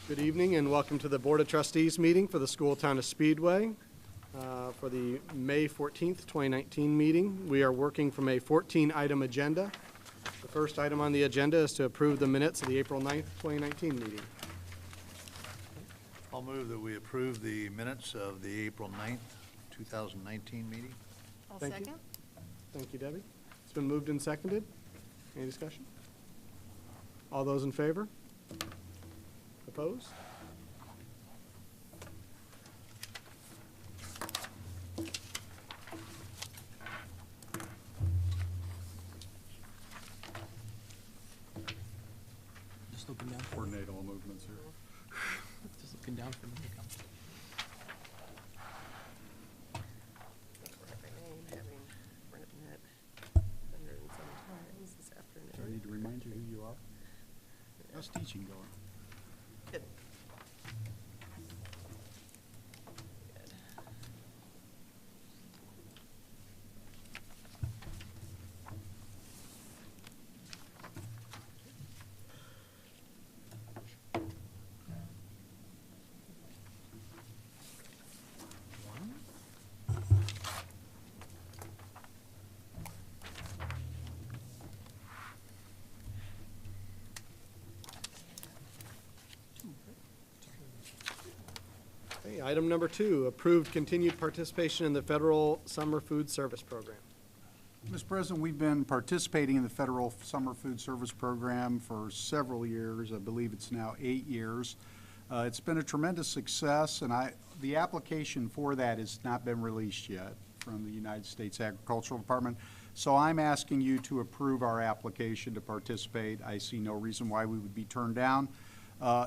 Good evening and welcome to the Board of Trustees meeting for the School Town of Speedway for the May 14th, 2019 meeting. We are working from a 14-item agenda. The first item on the agenda is to approve the minutes of the April 9th, 2019 meeting. I'll move that we approve the minutes of the April 9th, 2019 meeting. I'll Thank you. second. Thank you, Debbie. It's been moved and seconded. Any discussion? All those in favor? Opposed? Just looking down. Coordinate all movements here. Just looking down for me to come. Having written it 100 and some times this Do I afternoon. need to remind you who you are? How's teaching going? Good. Good. Okay, item number 2, approved continued participation in the Federal Summer Food Service Program. Mr. President, we've been participating in the Federal Summer Food Service Program for several years. I believe it's now 8 years. It's been a tremendous success, and the application for that has not been released yet from the United States Agricultural Department. So I'm asking you to approve our application to participate. I see no reason why we would be turned down.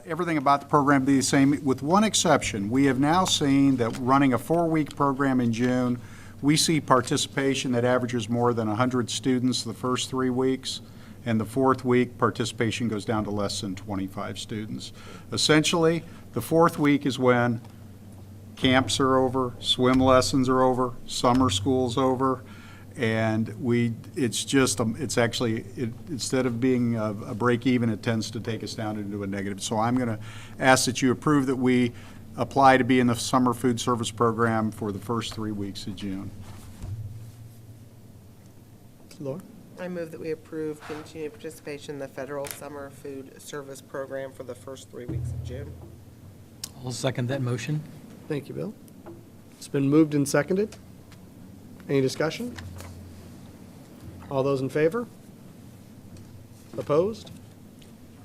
Everything about the program be the same, with one exception. We have now seen that running a 4-week program in June, we see participation that averages more than 100 students the first 3 weeks, and the 4th week, participation goes down to less than 25 students. Essentially, the 4th week is when camps are over, swim lessons are over, summer school's over, and instead of being a break even, it tends to take us down into a negative. So I'm going to ask that you approve that we apply to be in the Summer Food Service Program for the first 3 weeks of June. Laura? I move that we approve continued participation in the Federal Summer Food Service Program for the first 3 weeks of June. I'll second that motion. Thank you, Bill. It's been moved and seconded. Any discussion? All those in favor? Opposed?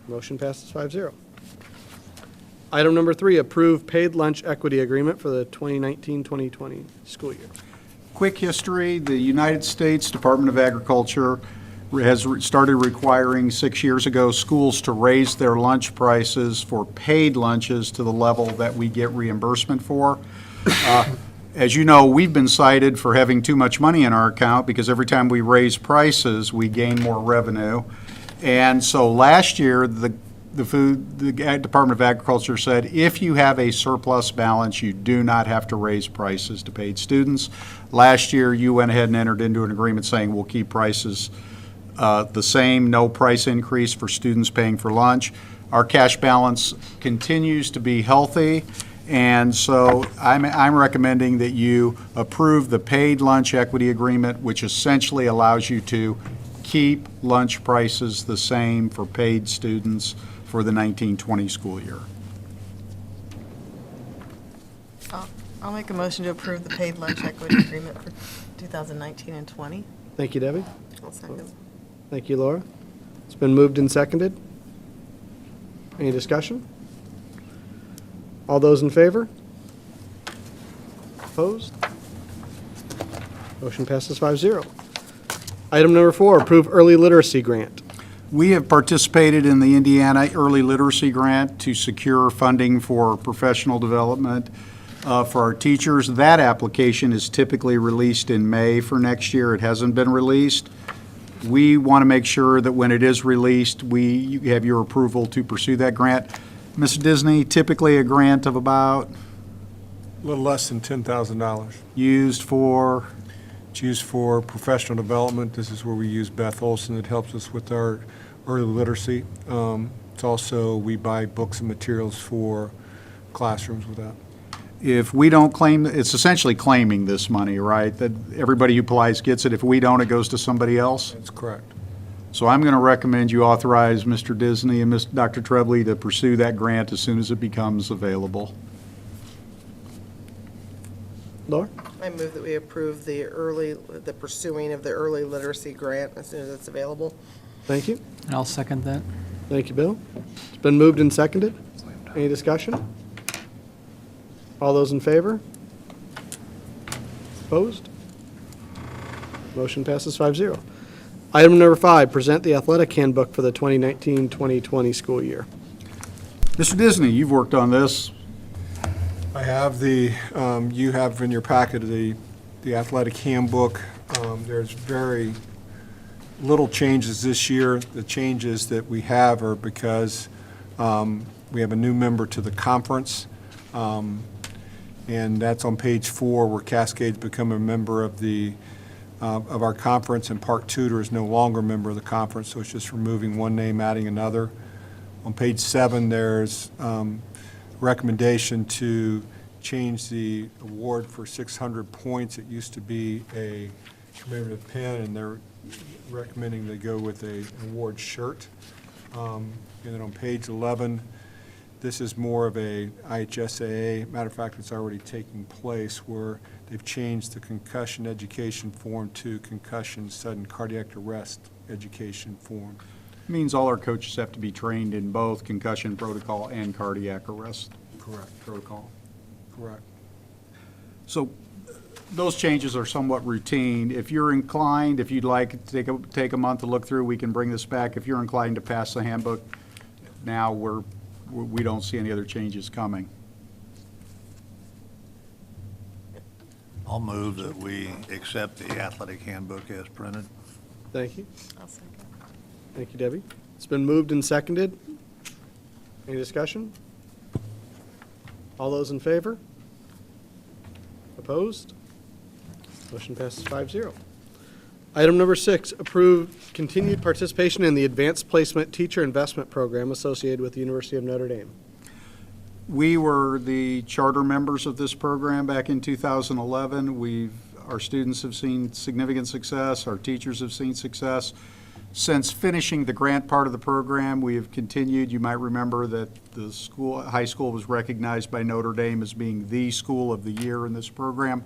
Motion passes 5-0. Item number 3, approve paid lunch equity agreement for the 2019-2020 school year. Quick history, the United States Department of Agriculture has started requiring 6 years ago schools to raise their lunch prices for paid lunches to the level that we get reimbursement for. As you know, we've been cited for having too much money in our account because every time we raise prices, we gain more revenue. And so last year, the Department of Agriculture said, if you have a surplus balance, you do not have to raise prices to paid students. Last year, you went ahead and entered into an agreement saying we'll keep prices the same, no price increase for students paying for lunch. Our cash balance continues to be healthy. And so I'm recommending that you approve the paid lunch equity agreement, which essentially allows you to keep lunch prices the same for paid students for the 1920 school year. I'll make a motion to approve the paid lunch equity agreement for 2019 and 20. Thank you, Debbie. I'll second. Thank you, Laura. It's been moved and seconded. Any discussion? All those in favor? Opposed? Motion passes 5-0. Item number 4, approve early literacy grant. We have participated in the Indiana Early Literacy Grant to secure funding for professional development for our teachers. That application is typically released in May for next year. It hasn't been released. We want to make sure that when it is released, you have your approval to pursue that grant. Ms. Disney, typically a grant of about? A little less than $10,000. Used for? It's used for professional development. This is where we use Beth Olson. It helps us with our early literacy. It's also, we buy books and materials for classrooms with that. If we don't claim, it's essentially claiming this money, right? That everybody who applies gets it. If we don't, it goes to somebody else. That's correct. So I'm going to recommend you authorize Mr. Disney and Dr. Trebley to pursue that grant as soon as it becomes available. Laura? I move that we approve the pursuing of the early literacy grant as soon as it's available. Thank you. And I'll second that. Thank you, Bill. It's been moved and seconded. Any discussion? All those in favor? Opposed? Motion passes 5-0. Item number 5, present the athletic handbook for the 2019-2020 school year. Mr. Disney, you've worked on this. I have you have in your packet the athletic handbook. There's very little changes this year. The changes that we have are because we have a new member to the conference, and that's on page 4, where Cascade's become a member of our conference, and Park Tudor is no longer a member of the conference, so it's just removing one name, adding another. On page 7, there's recommendation to change the award for 600 points. It used to be a commemorative pin, and they're recommending they go with an award shirt. And then on page 11, this is more of a IHSAA. Matter of fact, it's already taking place, where they've changed the concussion education form to concussion sudden cardiac arrest education form. Means all our coaches have to be trained in both concussion protocol and cardiac arrest Correct. protocol. Correct. So those changes are somewhat routine. If you're inclined, if you'd like to take a month to look through, we can bring this back. If you're inclined to pass the handbook now, we don't see any other changes coming. I'll move that we accept the athletic handbook as printed. Thank you. I'll second. Thank you, Debbie. It's been moved and seconded. Any discussion? All those in favor? Opposed? Motion passes 5-0. Item number 6, approve continued participation in the Advanced Placement Teacher Investment Program associated with the University of Notre Dame. We were the charter members of this program back in 2011. Our students have seen significant success. Our teachers have seen success. Since finishing the grant part of the program, we have continued. You might remember that the high school was recognized by Notre Dame as being the school of the year in this program.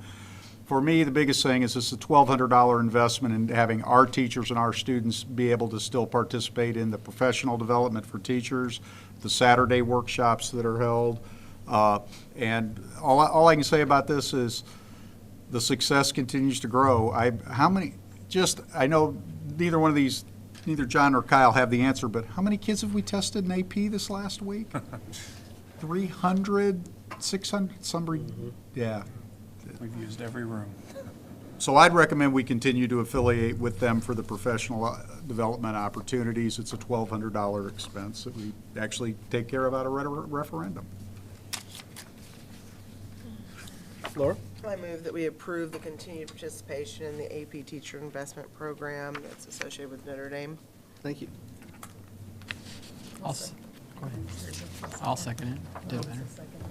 For me, the biggest thing is this is a $1,200 investment in having our teachers and our students be able to still participate in the professional development for teachers, the Saturday workshops that are held. And all I can say about this is the success continues to grow. I know neither John or Kyle have the answer, but how many kids have we tested in AP this last week? 300, 600, yeah. We've used every room. So I'd recommend we continue to affiliate with them for the professional development opportunities. It's a $1,200 expense that we actually take care of out of referendum. Laura? I move that we approve the continued participation in the AP Teacher Investment Program that's associated with Notre Dame. Thank you. Go ahead. I'll second it. Do it better.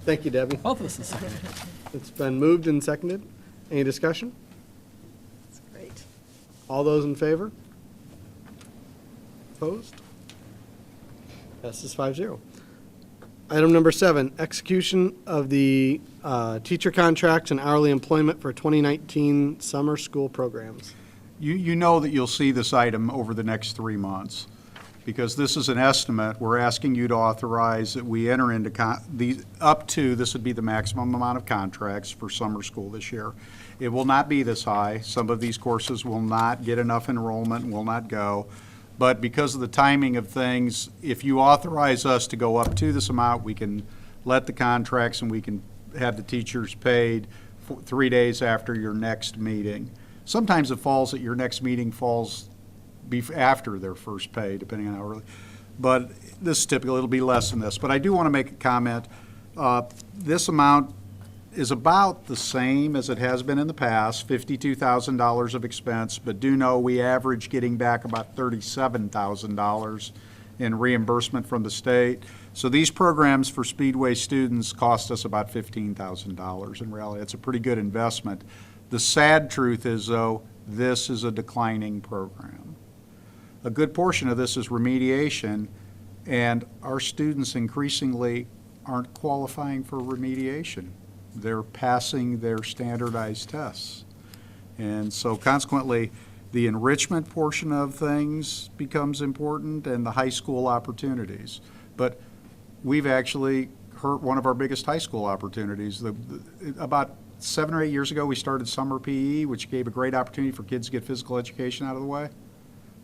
Thank you, Debbie. Both of us will second it. It's been moved and seconded. Any discussion? That's great. All those in favor? Opposed? Passes 5-0. Item number 7, execution of the teacher contracts and hourly employment for 2019 summer school programs. You know that you'll see this item over the next 3 months. Because this is an estimate, we're asking you to authorize that we enter into this would be the maximum amount of contracts for summer school this year. It will not be this high. Some of these courses will not get enough enrollment and will not go. But because of the timing of things, if you authorize us to go up to this amount, we can let the contracts and we can have the teachers paid 3 days after your next meeting. Sometimes it falls that your next meeting falls after their first pay, depending on how early. But this is typical, it'll be less than this. But I do want to make a comment. This amount is about the same as it has been in the past, $52,000 of expense, but do know we average getting back about $37,000 in reimbursement from the state. So these programs for Speedway students cost us about $15,000. In reality, it's a pretty good investment. The sad truth is, though, this is a declining program. A good portion of this is remediation, and our students increasingly aren't qualifying for remediation. They're passing their standardized tests. And so consequently, the enrichment portion of things becomes important and the high school opportunities. But we've actually hurt one of our biggest high school opportunities. About 7 or 8 years ago, we started summer PE, which gave a great opportunity for kids to get physical education out of the way.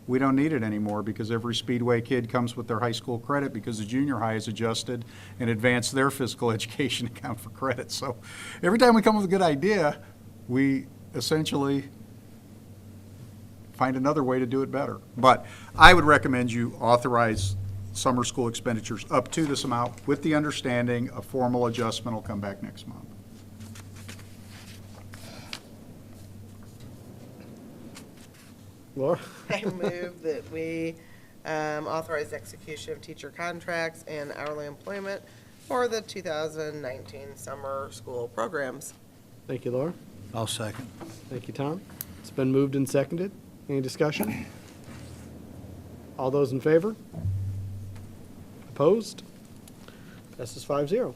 We don't need it anymore because every Speedway kid comes with their high school credit because the junior high is adjusted and advanced their physical education account for credit. So every time we come with a good idea, we essentially find another way to do it better. But I would recommend you authorize summer school expenditures up to this amount with the understanding a formal adjustment will come back next month. Laura? I move that we authorize execution of teacher contracts and hourly employment for the 2019 summer school programs. Thank you, Laura. I'll second. Thank you, Tom. It's been moved and seconded. Any discussion? All those in favor? Opposed? Passes 5-0.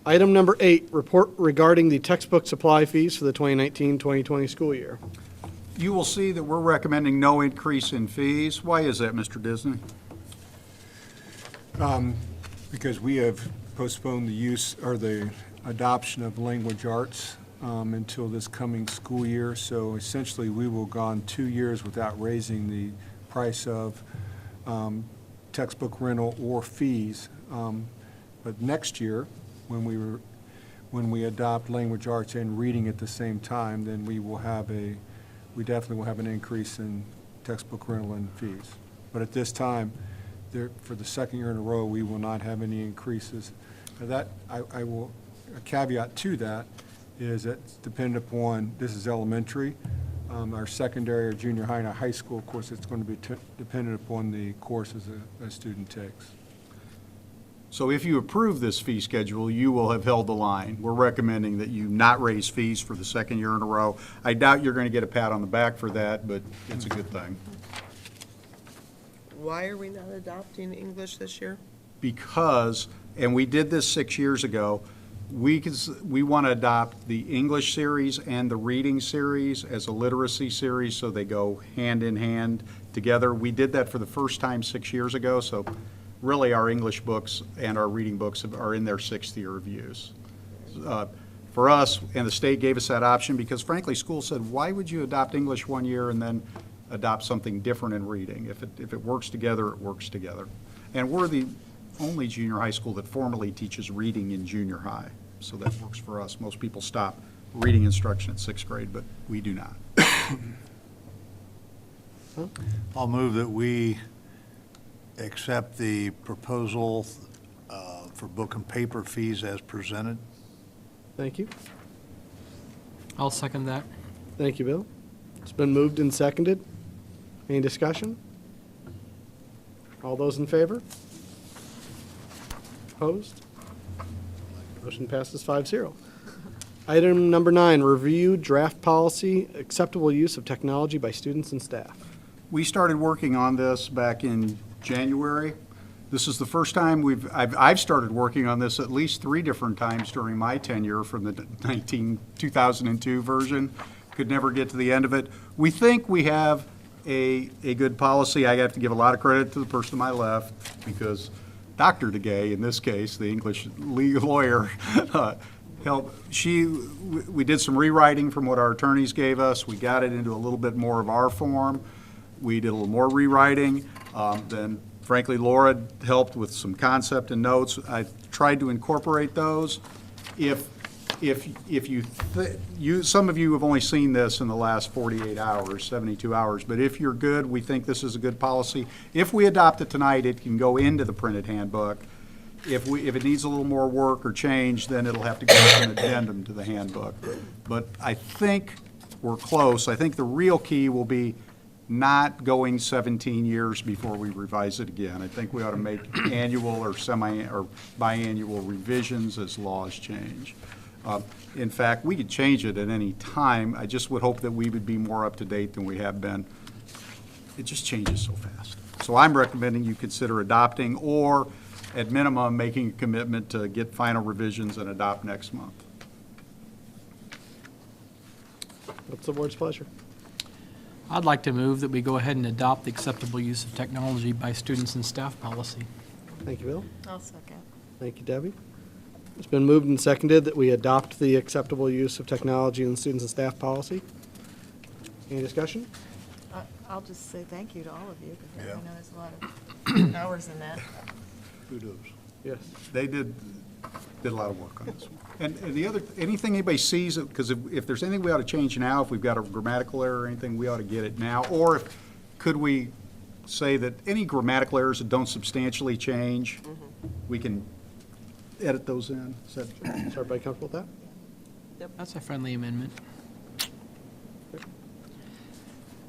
Item number 8, report regarding the textbook supply fees for the 2019-2020 school year. You will see that we're recommending no increase in fees. Why is that, Mr. Disney? Because we have postponed the use or the adoption of language arts until this coming school year. So essentially, we will go on 2 years without raising the price of textbook rental or fees. But next year, when we adopt language arts and reading at the same time, then we definitely will have an increase in textbook rental and fees. But at this time, for the second year in a row, we will not have any increases. Now a caveat to that is that it's dependent upon, this is elementary, our secondary or junior high and our high school, of course, it's going to be dependent upon the courses a student takes. So if you approve this fee schedule, you will have held the line. We're recommending that you not raise fees for the second year in a row. I doubt you're going to get a pat on the back for that, but it's a good thing. Why are we not adopting English this year? Because, and we did this 6 years ago, we want to adopt the English series and the reading series as a literacy series, so they go hand in hand together. We did that for the first time 6 years ago, so really our English books and our reading books are in their 6th year of use. For us, and the state gave us that option because frankly, schools said, why would you adopt English 1 year and then adopt something different in reading? If it works together, it works together. And we're the only junior high school that formally teaches reading in junior high. So that works for us. Most people stop reading instruction at 6th grade, but we do not. I'll move that we accept the proposal for book and paper fees as presented. Thank you. I'll second that. Thank you, Bill. It's been moved and seconded. Any discussion? All those in favor? Opposed? Motion passes 5-0. Item number 9, review draft policy, acceptable use of technology by students and staff. We started working on this back in January. This is the first time I've started working on this at least 3 different times during my tenure from the 2002 version. Could never get to the end of it. We think we have a good policy. I have to give a lot of credit to the person to my left because Dr. DeGay, in this case, the English legal lawyer, helped. We did some rewriting from what our attorneys gave us. We got it into a little bit more of our form. We did a little more rewriting. Then, frankly, Laura helped with some concept and notes. I tried to incorporate those. Some of you have only seen this in the last 48 hours, 72 hours, but if you're good, we think this is a good policy. If we adopt it tonight, it can go into the printed handbook. If it needs a little more work or change, then it'll have to go as an addendum to the handbook. But I think we're close. I think the real key will be not going 17 years before we revise it again. I think we ought to make annual or or biannual revisions as laws change. In fact, we could change it at any time. I just would hope that we would be more up to date than we have been. It just changes so fast. So I'm recommending you consider adopting, or at minimum, making a commitment to get final revisions and adopt next month. What's the board's pleasure? I'd like to move that we go ahead and adopt the acceptable use of technology by students and staff policy. Thank you, Bill. I'll second. Thank you, Debbie. It's been moved and seconded that we adopt the acceptable use of technology in students and staff policy. Any discussion? I'll just say thank you to all of you, because Yeah. I know there's a lot of hours in that. Kudos. Yes. They did a lot of work on this one. And the other, anything anybody sees, because if there's anything we ought to change now, if we've got a grammatical error or anything, we ought to get it now. Or could we say that any grammatical errors that don't substantially change, we can edit those in? Is that, Is everybody comfortable with that? That's a friendly amendment.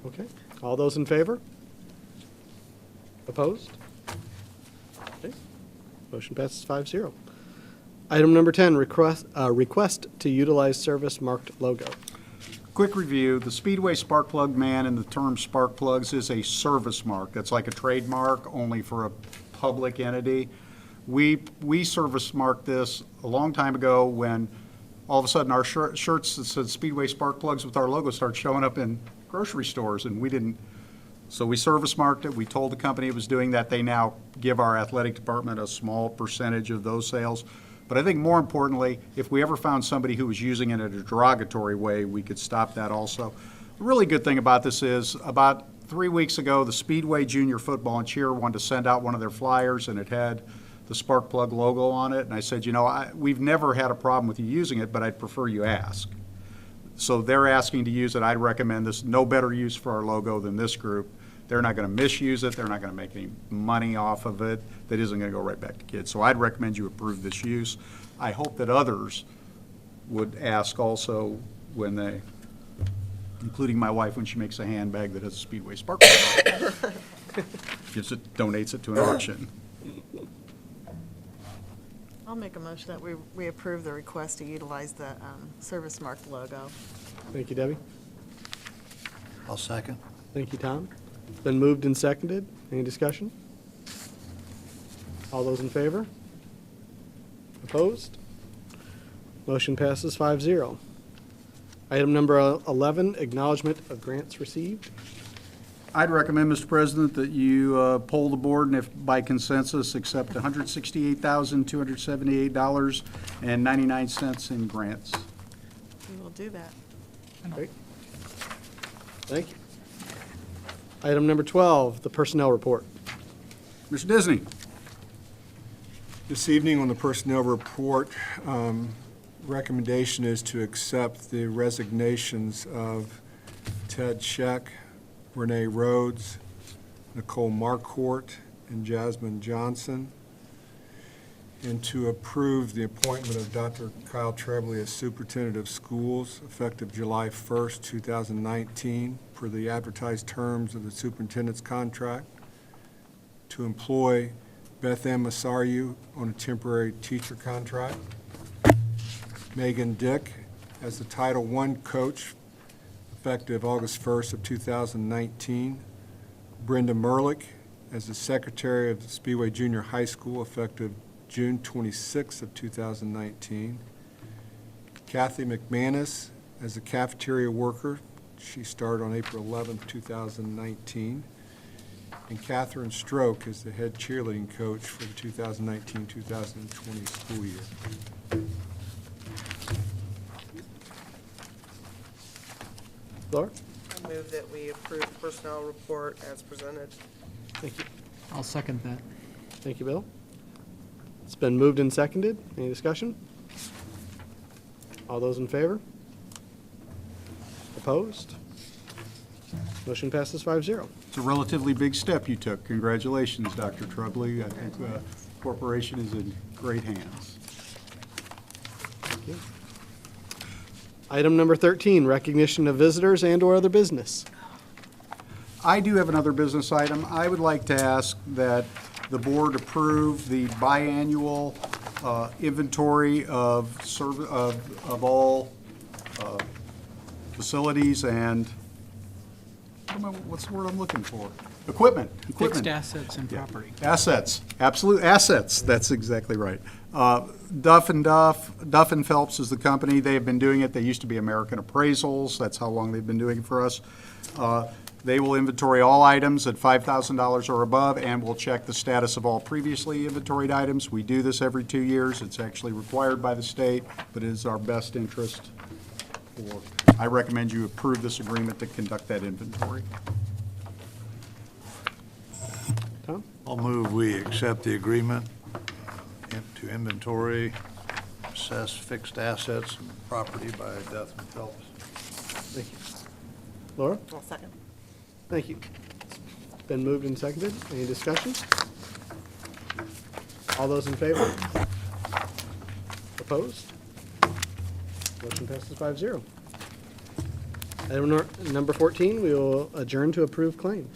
Okay. All those in favor? Opposed? Okay. Motion passes 5-0. Item number 10, request to utilize service marked logo. quick review, the Speedway spark plug man and the term spark plugs is a service mark. That's like a trademark, only for a public entity. We service marked this a long time ago when all of a sudden our shirts that said Speedway spark plugs with our logo started showing up in grocery stores, and we didn't. So we service marked it. We told the company it was doing that. They now give our athletic department a small percentage of those sales. But I think more importantly, if we ever found somebody who was using it in a derogatory way, we could stop that also. The really good thing about this is, about 3 weeks ago, the Speedway Junior Football and Cheer wanted to send out one of their flyers, and it had the spark plug logo on it. And I said, you know, we've never had a problem with you using it, but I'd prefer you ask. So they're asking to use it. I'd recommend this. No better use for our logo than this group. They're not going to misuse it. They're not going to make any money off of it. That isn't going to go right back to kids. So I'd recommend you approve this use. I hope that others would ask also when they, including my wife when she makes a handbag that has a Speedway spark plug on it. Donates it to an auction. I'll make a motion that we approve the request to utilize the service marked logo. Thank you, Debbie. I'll second. Thank you, Tom. Been moved and seconded. Any discussion? All those in favor? Opposed? Motion passes 5-0. Item number 11, acknowledgement of grants received. I'd recommend, Mr. President, that you poll the board and if by consensus accept $168,278.99 in grants. We will do that. Great. Thank you. Item number 12, the personnel report. Mr. Disney. This evening on the personnel report, recommendation is to accept the resignations of Ted Scheck, Renee Rhodes, Nicole Marquardt, and Jasmine Johnson, and to approve the appointment of Dr. Kyle Trebley as Superintendent of Schools effective July 1st, 2019, per the advertised terms of the superintendent's contract, to employ Beth M. Masariu on a temporary teacher contract, Megan Dick as the Title I coach effective August 1st of 2019, Brenda Merlick as the secretary of the Speedway Junior High School effective June 26th of 2019, Kathy McManus as the cafeteria worker. She started on April 11th, 2019, and Catherine Stroke as the head cheerleading coach for the 2019-2020 school year. Laura? I move that we approve the personnel report as presented. Thank you. I'll second that. Thank you, Bill. It's been moved and seconded. Any discussion? All those in favor? Opposed? Motion passes 5-0. It's a relatively big step you took. Congratulations, Dr. Trebley. I think the corporation is in great hands. Thank you. Item number 13, recognition of visitors and/or other business. I do have another business item. I would like to ask that the board approve the biannual inventory of all facilities and, what's the word I'm looking for? Equipment. Fixed assets and property. Assets, absolute assets, that's exactly right. Duff and Phelps is the company, they have been doing it, they used to be American Appraisals, that's how long they've been doing it for us. They will inventory all items at $5,000 or above, and will check the status of all previously inventoried items. We do this every 2 years, it's actually required by the state, but it is our best interest. I recommend you approve this agreement to conduct that inventory. Tom? I'll move we accept the agreement to inventory, assess fixed assets and property by Duff and Phelps. Thank you. Laura? I'll second. Thank you. It's been moved and seconded. Any discussion? All those in favor? Opposed? Motion passes 5-0. Item number 14, we will adjourn to approve claims.